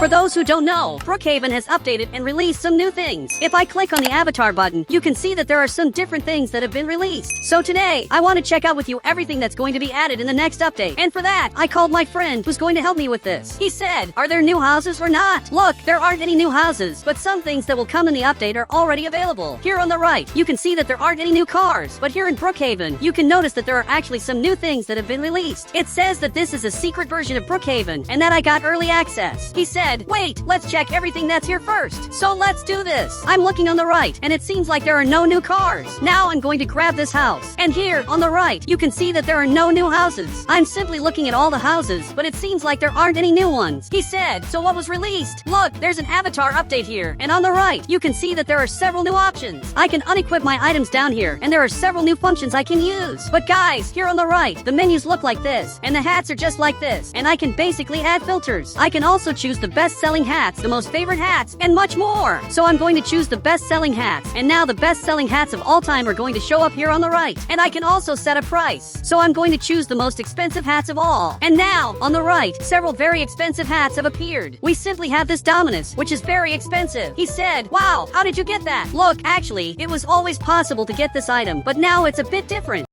For those who don't know, Brookhaven has updated and released some new things. If I click on the avatar button, you can see that there are some different things that have been released. So today, I want to check out with you everything that's going to be added in the next update. And for that, I called my friend who's going to help me with this. He said, are there new houses or not? Look, there aren't any new houses, but some things that will come in the update are already available. Here on the right, you can see that there aren't any new cars, but here in Brookhaven, you can notice that there are actually some new things that have been released. It says that this is a secret version of Brookhaven, and that I got early access. He said, wait, let's check everything that's here first. So let's do this. I'm looking on the right, and it seems like there are no new cars. Now I'm going to grab this house. And here, on the right, you can see that there are no new houses. I'm simply looking at all the houses, but it seems like there aren't any new ones. He said, so what was released? Look, there's an avatar update here, and on the right, you can see that there are several new options. I can unequip my items down here, and there are several new functions I can use. But guys, here on the right, the menus look like this, and the hats are just like this, and I can basically add filters. I can also choose the best-selling hats, the most favorite hats, and much more. So I'm going to choose the best-selling hats, and now the best-selling hats of all time are going to show up here on the right. And I can also set a price. So I'm going to choose the most expensive hats of all. And now, on the right, several very expensive hats have appeared. We simply have this Dominus, which is very expensive. He said, wow, how did you get that? Look, actually, it was always possible to get this item, but now it's a bit different.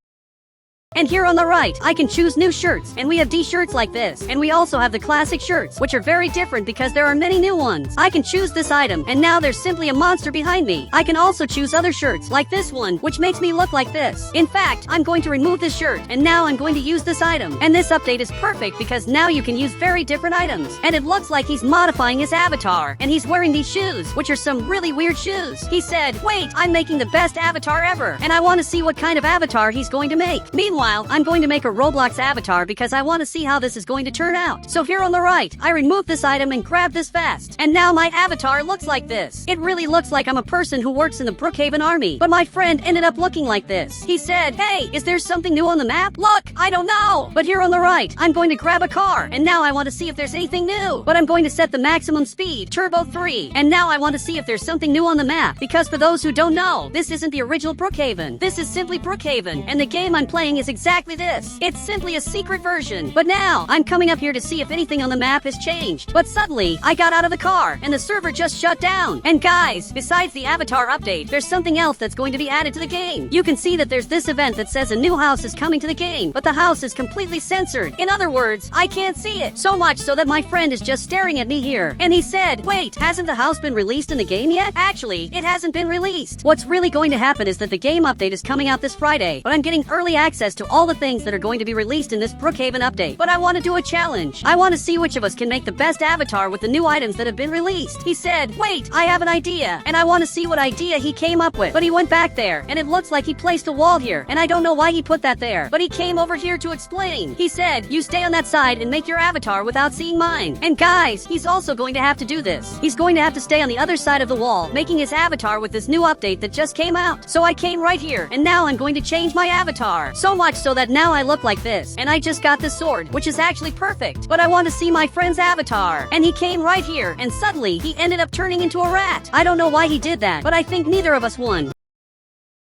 And here on the right, I can choose new shirts, and we have D-shirts like this, and we also have the classic shirts, which are very different because there are many new ones. I can choose this item, and now there's simply a monster behind me. I can also choose other shirts, like this one, which makes me look like this. In fact, I'm going to remove this shirt, and now I'm going to use this item. And this update is perfect because now you can use very different items. And it looks like he's modifying his avatar, and he's wearing these shoes, which are some really weird shoes. He said, wait, I'm making the best avatar ever, and I want to see what kind of avatar he's going to make. Meanwhile, I'm going to make a Roblox avatar because I want to see how this is going to turn out. So here on the right, I removed this item and grabbed this vest. And now my avatar looks like this. It really looks like I'm a person who works in the Brookhaven army. But my friend ended up looking like this. He said, hey, is there something new on the map? Look, I don't know. But here on the right, I'm going to grab a car. And now I want to see if there's anything new. But I'm going to set the maximum speed, Turbo 3. And now I want to see if there's something new on the map. Because for those who don't know, this isn't the original Brookhaven. This is simply Brookhaven. And the game I'm playing is exactly this. It's simply a secret version. But now, I'm coming up here to see if anything on the map has changed. But suddenly, I got out of the car, and the server just shut down. And guys, besides the avatar update, there's something else that's going to be added to the game. You can see that there's this event that says a new house is coming to the game, but the house is completely censored. In other words, I can't see it. So much so that my friend is just staring at me here. And he said, wait, hasn't the house been released in the game yet? Actually, it hasn't been released. What's really going to happen is that the game update is coming out this Friday, but I'm getting early access to all the things that are going to be released in this Brookhaven update. But I want to do a challenge. I want to see which of us can make the best avatar with the new items that have been released. He said, wait, I have an idea, and I want to see what idea he came up with. But he went back there, and it looks like he placed a wall here, and I don't know why he put that there, but he came over here to explain. He said, you stay on that side and make your avatar without seeing mine. And guys, he's also going to have to do this. He's going to have to stay on the other side of the wall, making his avatar with this new update that just came out. So I came right here, and now I'm going to change my avatar. So much so that now I look like this, and I just got this sword, which is actually perfect. But I want to see my friend's avatar. And he came right here, and suddenly, he ended up turning into a rat. I don't know why he did that, but I think neither of us won.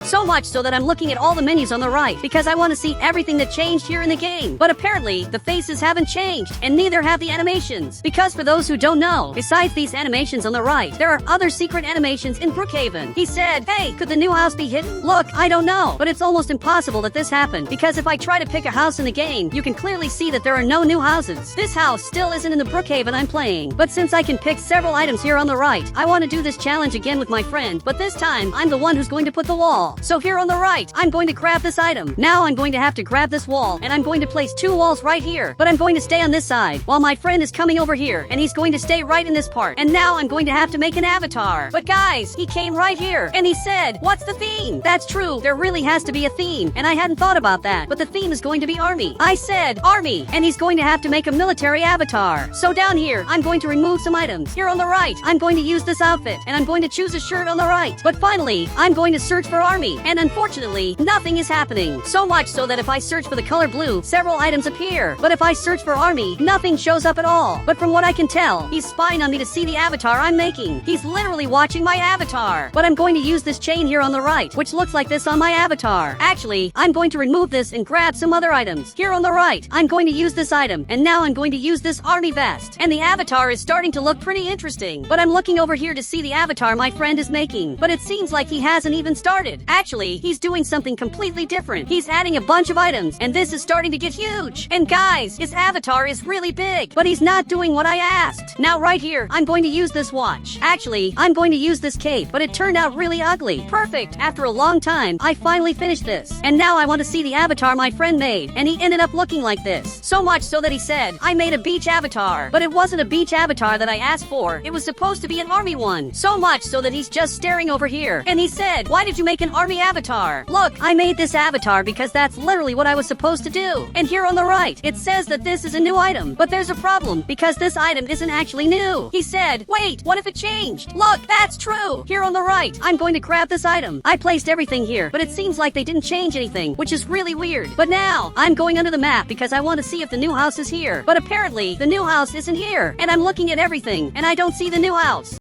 So much so that I'm looking at all the menus on the right because I want to see everything that changed here in the game. But apparently, the faces haven't changed, and neither have the animations. Because for those who don't know, besides these animations on the right, there are other secret animations in Brookhaven. He said, hey, could the new house be hidden? Look, I don't know, but it's almost impossible that this happened because if I try to pick a house in the game, you can clearly see that there are no new houses. This house still isn't in the Brookhaven I'm playing. But since I can pick several items here on the right, I want to do this challenge again with my friend, but this time, I'm the one who's going to put the wall. So here on the right, I'm going to grab this item. Now I'm going to have to grab this wall, and I'm going to place two walls right here. But I'm going to stay on this side, while my friend is coming over here, and he's going to stay right in this part. And now I'm going to have to make an avatar. But guys, he came right here, and he said, what's the theme? That's true, there really has to be a theme, and I hadn't thought about that. But the theme is going to be army. I said, army, and he's going to have to make a military avatar. So down here, I'm going to remove some items. Here on the right, I'm going to use this outfit, and I'm going to choose a shirt on the right. But finally, I'm going to search for army. and unfortunately, nothing is happening. So much so that if I search for the color blue, several items appear. But if I search for army, nothing shows up at all. But from what I can tell, he's spying on me to see the avatar I'm making. He's literally watching my avatar. But I'm going to use this chain here on the right, which looks like this on my avatar. Actually, I'm going to remove this and grab some other items. Here on the right, I'm going to use this item, and now I'm going to use this army vest. And the avatar is starting to look pretty interesting. But I'm looking over here to see the avatar my friend is making. But it seems like he hasn't even started. Actually, he's doing something completely different. He's adding a bunch of items, and this is starting to get huge. And guys, his avatar is really big, but he's not doing what I asked. Now right here, I'm going to use this watch. Actually, I'm going to use this cape, but it turned out really ugly. Perfect. After a long time, I finally finished this. And now I want to see the avatar my friend made, and he ended up looking like this. So much so that he said, I made a beach avatar. But it wasn't a beach avatar that I asked for. It was supposed to be an army one. So much so that he's just staring over here. And he said, why did you make an army avatar? Look, I made this avatar because that's literally what I was supposed to do. And here on the right, it says that this is a new item. But there's a problem, because this item isn't actually new. He said, wait, what if it changed? Look, that's true. Here on the right, I'm going to grab this item. I placed everything here, but it seems like they didn't change anything, which is really weird. But now, I'm going under the map because I want to see if the new house is here. But apparently, the new house isn't here. And I'm looking at everything, and I don't see the new house.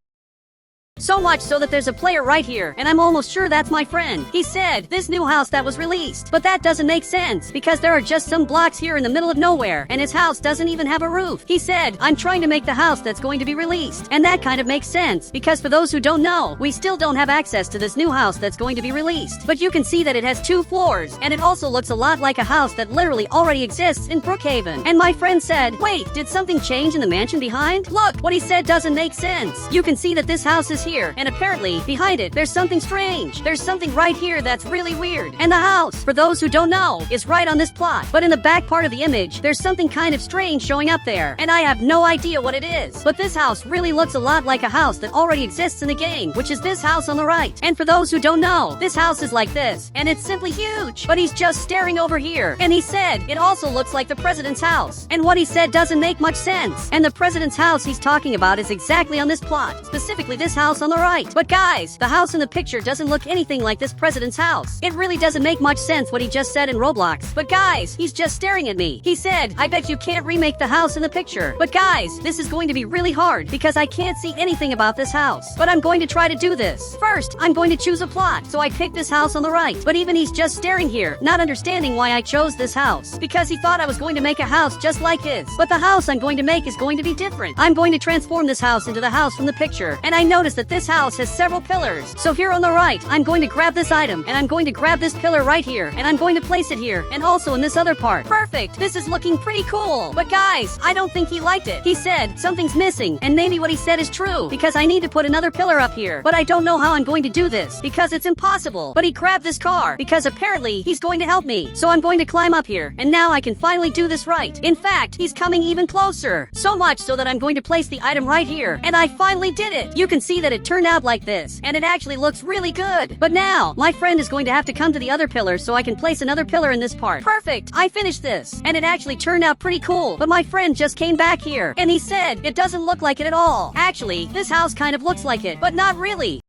So much so that there's a player right here, and I'm almost sure that's my friend. He said, this new house that was released. But that doesn't make sense, because there are just some blocks here in the middle of nowhere, and his house doesn't even have a roof. He said, I'm trying to make the house that's going to be released. And that kind of makes sense, because for those who don't know, we still don't have access to this new house that's going to be released. But you can see that it has 2 floors, and it also looks a lot like a house that literally already exists in Brookhaven. And my friend said, wait, did something change in the mansion behind? Look, what he said doesn't make sense. You can see that this house is here, and apparently, behind it, there's something strange. There's something right here that's really weird. And the house, for those who don't know, is right on this plot. But in the back part of the image, there's something kind of strange showing up there. And I have no idea what it is. But this house really looks a lot like a house that already exists in the game, which is this house on the right. And for those who don't know, this house is like this, and it's simply huge. But he's just staring over here. And he said, it also looks like the president's house. And what he said doesn't make much sense. And the president's house he's talking about is exactly on this plot, specifically this house on the right. But guys, the house in the picture doesn't look anything like this president's house. It really doesn't make much sense what he just said in Roblox. But guys, he's just staring at me. He said, I bet you can't remake the house in the picture. But guys, this is going to be really hard because I can't see anything about this house. But I'm going to try to do this. First, I'm going to choose a plot. So I picked this house on the right. But even he's just staring here, not understanding why I chose this house. Because he thought I was going to make a house just like his. But the house I'm going to make is going to be different. I'm going to transform this house into the house from the picture. And I noticed that this house has several pillars. So here on the right, I'm going to grab this item, and I'm going to grab this pillar right here, and I'm going to place it here, and also in this other part. Perfect! This is looking pretty cool. But guys, I don't think he liked it. He said, something's missing, and maybe what he said is true, because I need to put another pillar up here. But I don't know how I'm going to do this, because it's impossible. But he grabbed this car, because apparently he's going to help me. So I'm going to climb up here, and now I can finally do this right. In fact, he's coming even closer. So much so that I'm going to place the item right here, and I finally did it. You can see that it turned out like this, and it actually looks really good. But now, my friend is going to have to come to the other pillar so I can place another pillar in this part. Perfect! I finished this, and it actually turned out pretty cool. But my friend just came back here, and he said, it doesn't look like it at all. Actually, this house kind of looks like it, but not really.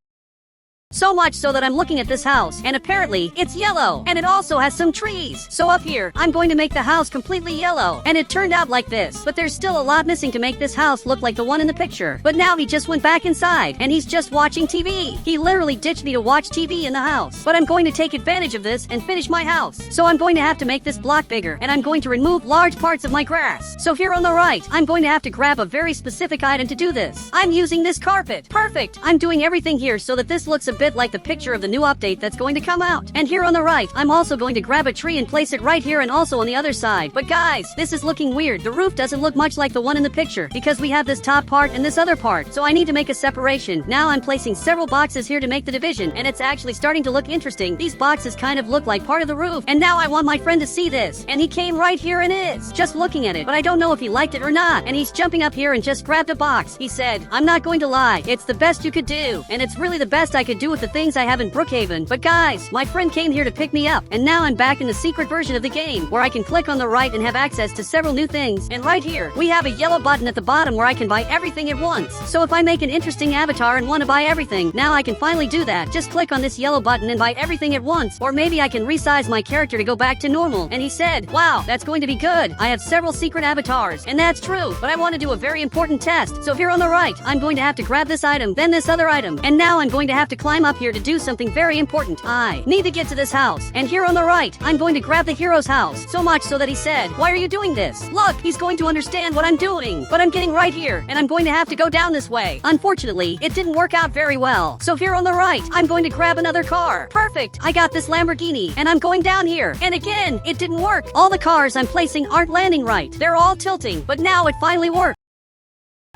So much so that I'm looking at this house, and apparently, it's yellow, and it also has some trees. So up here, I'm going to make the house completely yellow, and it turned out like this. But there's still a lot missing to make this house look like the one in the picture. But now he just went back inside, and he's just watching TV. He literally ditched me to watch TV in the house. But I'm going to take advantage of this and finish my house. So I'm going to have to make this block bigger, and I'm going to remove large parts of my grass. So here on the right, I'm going to have to grab a very specific item to do this. I'm using this carpet. Perfect! I'm doing everything here so that this looks a bit like the picture of the new update that's going to come out. And here on the right, I'm also going to grab a tree and place it right here and also on the other side. But guys, this is looking weird. The roof doesn't look much like the one in the picture because we have this top part and this other part. So I need to make a separation. Now I'm placing several boxes here to make the division, and it's actually starting to look interesting. These boxes kind of look like part of the roof. And now I want my friend to see this. And he came right here and is just looking at it. But I don't know if he liked it or not. And he's jumping up here and just grabbed a box. He said, I'm not going to lie. It's the best you could do. And it's really the best I could do do with the things I have in Brookhaven. But guys, my friend came here to pick me up, and now I'm back in the secret version of the game, where I can click on the right and have access to several new things. And right here, we have a yellow button at the bottom where I can buy everything at once. So if I make an interesting avatar and want to buy everything, now I can finally do that. Just click on this yellow button and buy everything at once. Or maybe I can resize my character to go back to normal. And he said, wow, that's going to be good. I have several secret avatars. And that's true, but I want to do a very important test. So here on the right, I'm going to have to grab this item, then this other item. And now I'm going to have to climb up here to do something very important. I need to get to this house. And here on the right, I'm going to grab the hero's house. So much so that he said, why are you doing this? Look, he's going to understand what I'm doing. But I'm getting right here, and I'm going to have to go down this way. Unfortunately, it didn't work out very well. So here on the right, I'm going to grab another car. Perfect! I got this Lamborghini, and I'm going down here. And again, it didn't work. All the cars I'm placing aren't landing right. They're all tilting, but now it finally worked.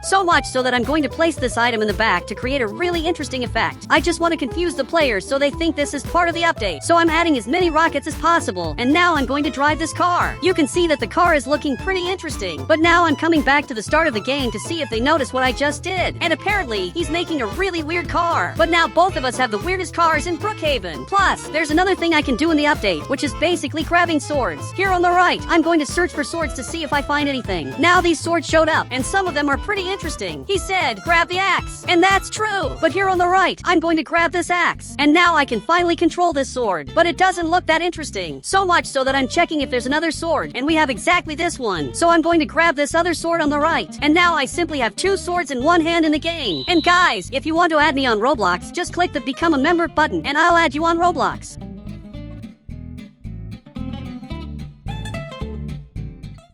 So much so that I'm going to place this item in the back to create a really interesting effect. I just want to confuse the players so they think this is part of the update. So I'm adding as many rockets as possible, and now I'm going to drive this car. You can see that the car is looking pretty interesting. But now I'm coming back to the start of the game to see if they notice what I just did. And apparently, he's making a really weird car. But now both of us have the weirdest cars in Brookhaven. Plus, there's another thing I can do in the update, which is basically grabbing swords. Here on the right, I'm going to search for swords to see if I find anything. Now these swords showed up, and some of them are pretty interesting. He said, grab the axe. And that's true. But here on the right, I'm going to grab this axe. And now I can finally control this sword. But it doesn't look that interesting. So much so that I'm checking if there's another sword. And we have exactly this one. So I'm going to grab this other sword on the right. And now I simply have two swords in one hand in the game. And guys, if you want to add me on Roblox, just click the become a member button and I'll add you on Roblox.